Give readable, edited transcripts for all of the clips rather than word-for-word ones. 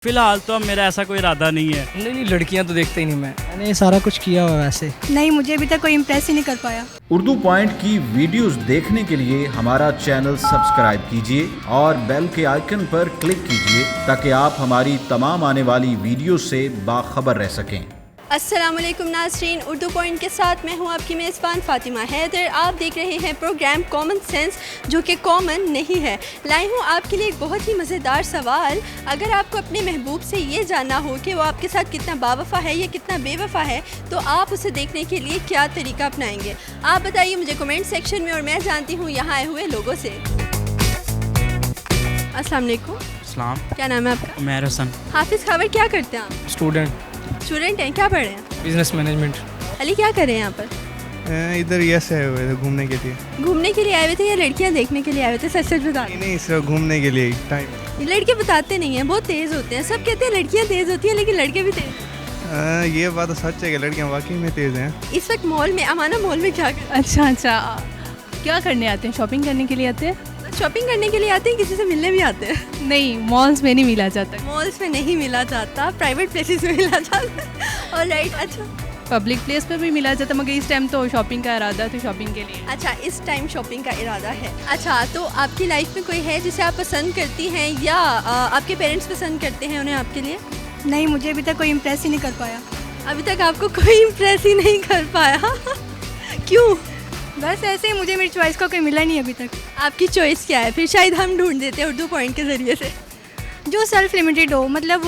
फिलहाल तो अब मेरा ऐसा कोई इरादा नहीं है। नहीं, लड़कियां तो देखते ही नहीं। मैंने सारा कुछ किया हुआ वैसे। नहीं, मुझे अभी तक कोई इम्प्रेस ही नहीं कर पाया। उर्दू पॉइंट की वीडियोस देखने के लिए हमारा चैनल सब्सक्राइब कीजिए और बेल के आइकन पर क्लिक कीजिए ताकि आप हमारी तमाम आने वाली वीडियो से बाखबर रह सकें। अस्सलामुअलैकुम नाज़रीन, उर्दू पॉइंट के साथ मैं हूं आपकी मेज़बान फ़ातिमा हैदर। आप देख रहे हैं प्रोग्राम कॉमन सेंस, जो कि कॉमन नहीं है। लाई हूं आपके लिए एक बहुत ही मज़ेदार सवाल। अगर आपको अपने महबूब से ये जानना हो कि वो आपके साथ कितना बावफ़ा है या कितना बेवफ़ा है, तो आप उसे देखने के लिए क्या तरीका अपनाएंगे? आप बताइए मुझे कमेंट सेक्शन में, और मैं जानती हूँ यहाँ आए हुए लोगों से। अस्सलाम वालेकुम। सलाम। क्या नाम है आपका? उमैर हसन। हाफिज़ खबर क्या करते हैं आप? स्टूडेंट हैं, क्या पढ़ रहे हैं? Business management. अली क्या कर रहे हैं यहाँ पर? इधर यस है हुए थे घूमने के लिए। घूमने के लिए आए हुए थे या लड़कियाँ देखने के लिए आए हुए थे? सच सच बता। नहीं, सिर्फ घूमने के लिए टाइम। लड़के बताते नहीं हैं, बहुत तेज़ होते हैं। सब कहते हैं लड़कियाँ तेज़ होती हैं, लेकिन लड़के भी तेज़। ये बात तो सच है कि लड़कियां वाकई में तेज़ हैं। इस वक्त मॉल में, अमाना मॉल में क्या कर? अच्छा, क्या करने आते हैं? शॉपिंग करने के लिए आते हैं? शॉपिंग करने के लिए आते हैं, किसी से मिलने भी आते हैं? नहीं, मॉल्स में नहीं मिला जाता। मॉल्स में नहीं मिला जाता, प्राइवेट प्लेसेस में मिला जाता। और राइट, अच्छा, पब्लिक प्लेस पे भी मिला जाता, मगर इस टाइम तो शॉपिंग का इरादा तो शॉपिंग के लिए। अच्छा, इस टाइम शॉपिंग का इरादा है। अच्छा, तो आपकी लाइफ में कोई है जिसे आप पसंद करती हैं, या आपके पेरेंट्स पसंद करते हैं उन्हें आपके लिए? नहीं, मुझे अभी तक कोई इम्प्रेस ही नहीं कर पाया। अभी तक आपको कोई इम्प्रेस ही नहीं कर पाया? क्यों? बस ऐसे ही, मुझे मेरी चॉइस का कोई मिला नहीं अभी तक। आपकी चॉइस क्या है? फिर शायद हम ढूंढ देते हैं उर्दू पॉइंट के ज़रिए से। जो सेल्फ लिमिटेड हो, मतलब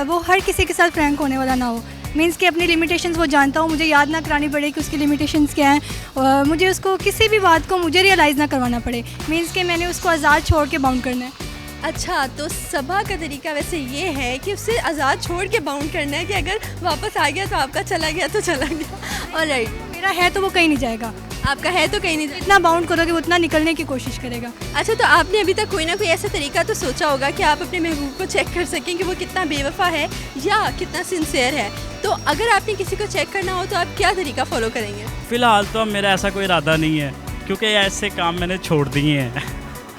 वो हर किसी के साथ फ्रैंक होने वाला ना हो। मीन्स कि अपनी लिमिटेशंस वो जानता हो, मुझे याद ना करानी पड़े कि उसकी लिमिटेशंस क्या हैं, और मुझे उसको किसी भी बात को मुझे रियलाइज़ ना करवाना पड़े। मीन्स कि मैंने उसको आज़ाद छोड़ के बाउंड करना है। अच्छा, तो सबा का तरीका वैसे ये है कि उसे आज़ाद छोड़ के बाउंड करना है कि अगर वापस आ गया तो आपका, चला गया तो चला गया। और राइट, मेरा है तो वो कहीं नहीं जाएगा। आपका है तो कहीं नहीं जाएगा। जितना बाउंड करोगे उतना निकलने की कोशिश करेगा। अच्छा, तो आपने अभी तक कोई ना कोई ऐसा तरीका तो सोचा होगा कि आप अपने महबूब को चेक कर सकें कि वो कितना बेवफा है या कितना सिंसियर है। तो अगर आपने किसी को चेक करना हो तो आप क्या तरीका फॉलो करेंगे? फिलहाल तो अब मेरा ऐसा कोई इरादा नहीं है, क्योंकि ऐसे काम मैंने छोड़ दिए हैं।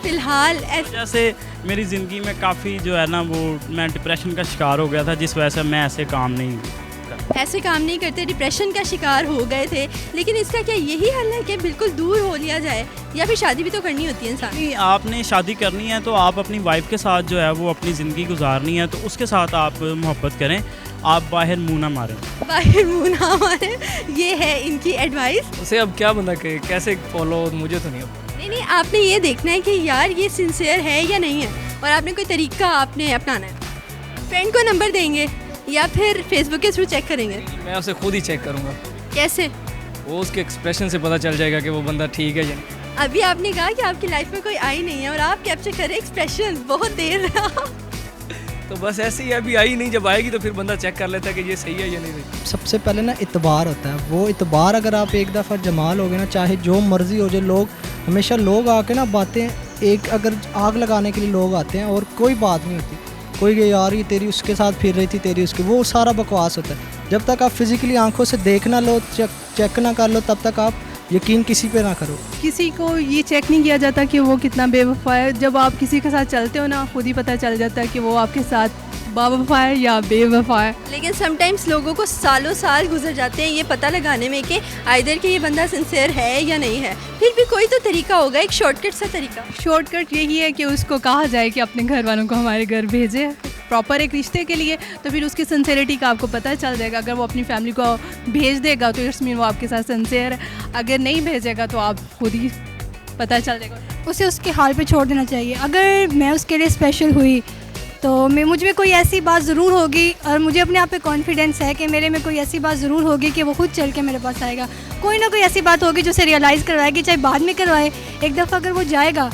फिलहाल जैसे मेरी ज़िंदगी में काफ़ी जो है ना, वो मैं डिप्रेशन का शिकार हो गया था, जिस वजह से मैं ऐसे काम नहीं करते, डिप्रेशन का शिकार हो गए थे। लेकिन इसका क्या यही हल है कि बिल्कुल दूर हो लिया जाए, या फिर शादी भी तो करनी होती है इंसान? नहीं, आपने शादी करनी है तो आप अपनी वाइफ के साथ जो है वो अपनी ज़िंदगी गुजारनी है, तो उसके साथ आप मोहब्बत करें, आप बाहर मुँह ना मारें। बाहर मुँह ना मारें, ये है इनकी एडवाइस। उसे अब क्या बंदा कहे, कैसे फॉलो, मुझे तो नहीं अब। नहीं, आपने ये देखना है कि यार ये सिंसियर है या नहीं है, और आपने कोई तरीका आपने अपनाना है। फ्रेंड को नंबर देंगे या फिर फेसबुक के थ्रू चेक करेंगे? मैं उसे खुद ही चेक करूँगा। कैसे? वो उसके एक्सप्रेशन से पता चल जाएगा कि वो बंदा ठीक है या नहीं। अभी आपने कहा कि आपकी लाइफ में कोई आई नहीं है, और आप कैप्चर करें एक्सप्रेशन, बहुत देर। तो बस ऐसे ही, अभी आई नहीं, जब आएगी तो फिर बंदा चेक कर लेता है कि ये सही है या नहीं। सबसे पहले ना इतबार होता है। वो इतबार अगर आप एक दफ़ा जमा लोगे ना, चाहे जो मर्ज़ी हो जाए, लोग हमेशा लोग आके ना बातें, एक अगर आग लगाने के लिए लोग आते हैं और कोई बात नहीं होती, कोई कि यार ये तेरी उसके साथ फिर रही थी, तेरी उसकी, वो सारा बकवास होता है। जब तक आप फिज़िकली आंखों से देख ना लो, चेक ना कर लो, तब तक आप यकीन किसी पे ना करो। किसी को ये चेक नहीं किया जाता कि वो कितना बेवफा है। जब आप किसी के साथ चलते हो ना, खुद ही पता चल जाता है कि वो आपके साथ बावफा है या बेवफा है। लेकिन समटाइम्स लोगों को सालों साल गुजर जाते हैं ये पता लगाने में कि आइदर कि ये बंदा सिंसियर है या नहीं है। फिर भी कोई तो तरीका होगा, एक शॉर्टकट सा तरीका। शॉर्टकट यही है कि उसको कहा जाए कि अपने घर वालों को हमारे घर भेजे प्रॉपर एक रिश्ते के लिए, तो फिर उसकी सिंसियरिटी का आपको पता चल जाएगा। अगर वो अपनी फैमिली को भेज देगा तो इट्स मीन वो आपके साथ सिंसियर है। अगर नहीं भेजेगा तो आप खुद ही पता चल जाएगा। उसे उसके हाल पे छोड़ देना चाहिए। अगर मैं उसके लिए स्पेशल हुई तो मुझ में कोई ऐसी बात ज़रूर होगी, और मुझे अपने आप पे कॉन्फिडेंस है कि मेरे में कोई ऐसी बात ज़रूर होगी कि वो खुद चल के मेरे पास आएगा। कोई ना कोई ऐसी बात होगी जो उसे रियलाइज़ करवाएगी, चाहे बाद में करवाए। एक दफ़ा अगर वो जाएगा,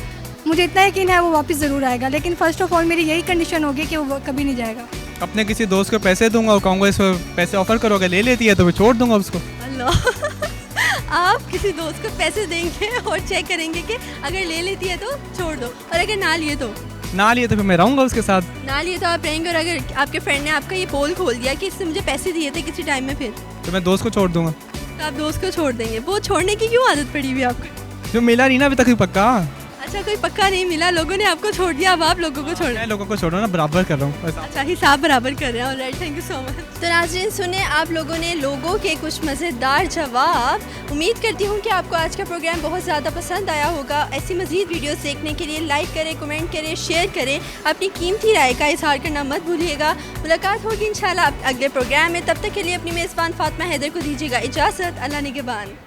मुझे इतना यकीन है वो वापस ज़रूर आएगा। लेकिन फ़र्स्ट ऑफ ऑल मेरी यही कंडीशन होगी कि वो कभी नहीं जाएगा। अपने किसी दोस्त को पैसे दूंगा और कहूँगा इसको पैसे ऑफर करोगे, ले लेती है तो मैं छोड़ दूंगा उसको। अल्लाह। आप किसी दोस्त को पैसे देंगे और चेक करेंगे कि अगर ले लेती है तो छोड़ दो, और अगर ना लिए तो फिर मैं रहूँगा उसके साथ। ना लिए तो आप रहेंगे। और अगर आपके फ्रेंड ने आपका ये पोल खोल दिया कि इससे मुझे पैसे दिए थे किसी टाइम में, फिर तो मैं दोस्त को छोड़ दूंगा। तो आप दोस्त को छोड़ देंगे? वो छोड़ने की क्यों आदत पड़ी हुई आपको? जो मिला नहीं ना अभी तक पक्का। अच्छा, कोई पक्का नहीं मिला, लोगों ने आपको छोड़ दिया, अब आप लोगों को छोड़ मैं लोगों को छोड़ो ना, बराबर कर रहा हूँ बस। अच्छा, हिसाब बराबर कर रहे हैं। Alright, thank you so much. तो नाज़रीन, सुने आप लोगों ने लोगों के कुछ मज़ेदार जवाब। उम्मीद करती हूँ कि आपको आज का प्रोग्राम बहुत ज़्यादा पसंद आया होगा। ऐसी मज़ीद वीडियोस देखने के लिए लाइक करें, कमेंट करें, शेयर करें, अपनी कीमती राय का इजहार करना मत भूलिएगा। मुलाकात होगी इंशाल्लाह अगले प्रोग्राम में। तब तक के लिए अपनी मेज़बान फातिमा हैदर को दीजिएगा इजाज़त। अल्लाह निगहबान।